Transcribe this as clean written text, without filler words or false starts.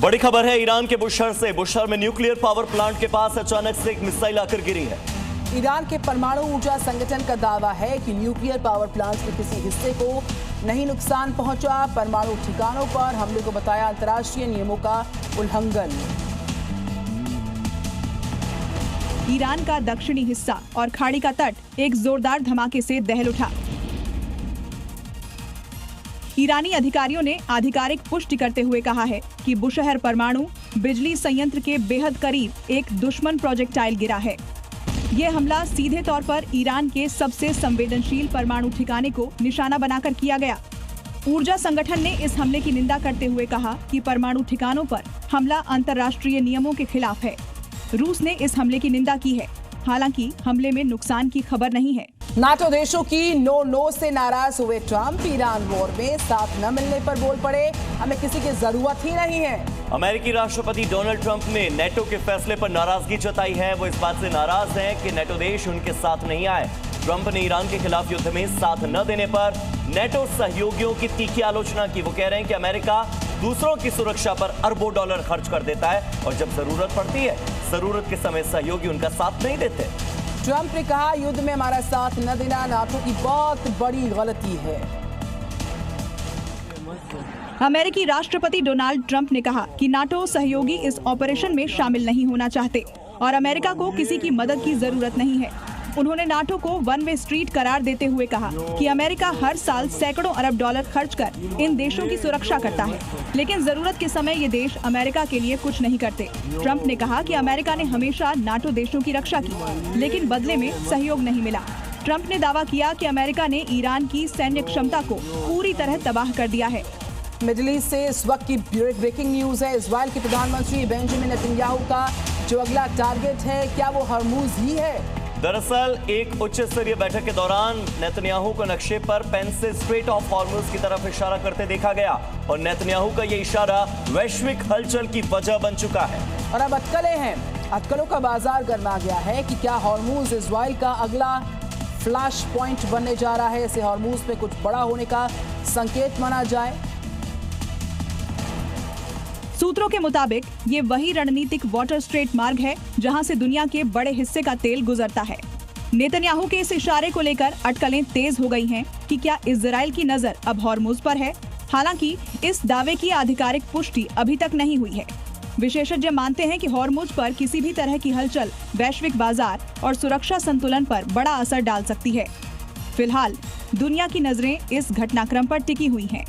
बड़ी खबर है ईरान के बुशहर से। बुशहर में न्यूक्लियर पावर प्लांट के पास अचानक से एक मिसाइल आकर गिरी है। ईरान के परमाणु ऊर्जा संगठन का दावा है कि न्यूक्लियर पावर प्लांट के किसी हिस्से को नहीं नुकसान पहुंचा। परमाणु ठिकानों पर हमले को बताया अंतर्राष्ट्रीय नियमों का उल्लंघन। ईरान का दक्षिणी हिस्सा और खाड़ी का तट एक जोरदार धमाके से दहल उठा। ईरानी अधिकारियों ने आधिकारिक पुष्टि करते हुए कहा है कि बुशहर परमाणु बिजली संयंत्र के बेहद करीब एक दुश्मन प्रोजेक्टाइल गिरा है। यह हमला सीधे तौर पर ईरान के सबसे संवेदनशील परमाणु ठिकाने को निशाना बनाकर किया गया। ऊर्जा संगठन ने इस हमले की निंदा करते हुए कहा कि परमाणु ठिकानों पर हमला अंतर्राष्ट्रीय नियमों के खिलाफ है। रूस ने इस हमले की निंदा की है। हालांकि हमले में नुकसान की खबर नहीं है। नाटो देशों की नो से नाराज हुए ट्रंप ईरान वॉर में साथ न मिलने पर बोल पड़े, हमें किसी की जरूरत ही नहीं है। अमेरिकी राष्ट्रपति डोनाल्ड ट्रंप ने नेटो के फैसले पर नाराजगी जताई है। वो इस बात से नाराज हैं कि नेटो देश उनके साथ नहीं आए। ट्रंप ने ईरान के खिलाफ युद्ध में साथ न देने पर नेटो सहयोगियों की तीखी आलोचना की। वो कह रहे हैं कि अमेरिका दूसरों की सुरक्षा पर अरबों डॉलर खर्च कर देता है और जब जरूरत पड़ती है, जरूरत के समय सहयोगी उनका साथ नहीं देते। ट्रंप ने कहा युद्ध में हमारा साथ न देना नाटो की बहुत बड़ी गलती है। अमेरिकी राष्ट्रपति डोनाल्ड ट्रंप ने कहा कि नाटो सहयोगी इस ऑपरेशन में शामिल नहीं होना चाहते और अमेरिका को किसी की मदद की जरूरत नहीं है। उन्होंने नाटो को वन वे स्ट्रीट करार देते हुए कहा कि अमेरिका हर साल सैकड़ों अरब डॉलर खर्च कर इन देशों की सुरक्षा करता है, लेकिन जरूरत के समय ये देश अमेरिका के लिए कुछ नहीं करते। ट्रंप ने कहा कि अमेरिका ने हमेशा नाटो देशों की रक्षा की, लेकिन बदले में सहयोग नहीं मिला। ट्रंप ने दावा किया कि अमेरिका ने ईरान की सैन्य क्षमता को पूरी तरह तबाह कर दिया है। मिडिल ईस्ट से इस वक्त की ब्रेकिंग न्यूज है। इजराइल के प्रधानमंत्री बेंजामिन नेतन्याहू का जो अगला टारगेट है, क्या वो हरमुज ही है? दरअसल एक उच्च स्तरीय बैठक के दौरान नेतन्याहू को नक्शे पर पेन से स्ट्रेट ऑफ हॉर्मुज की तरफ इशारा करते देखा गया और नेतन्याहू का ये इशारा वैश्विक हलचल की वजह बन चुका है। और अब अटकलें हैं। अटकलों का बाजार गर्मा गया है कि क्या हॉर्मुज इजराइल का अगला फ्लैश पॉइंट बनने जा रहा है। इसे हॉर्मुज में कुछ बड़ा होने का संकेत माना जाए। सूत्रों के मुताबिक ये वही रणनीतिक वाटर स्ट्रेट मार्ग है जहां से दुनिया के बड़े हिस्से का तेल गुजरता है। नेतन्याहू के इस इशारे को लेकर अटकलें तेज हो गई हैं कि क्या इजराइल की नजर अब हॉर्मुज पर है। हालांकि इस दावे की आधिकारिक पुष्टि अभी तक नहीं हुई है। विशेषज्ञ मानते हैं कि हॉर्मुज पर किसी भी तरह की हलचल वैश्विक बाजार और सुरक्षा संतुलन पर बड़ा असर डाल सकती है। फिलहाल दुनिया की नजरें इस घटनाक्रम पर टिकी हुई हैं।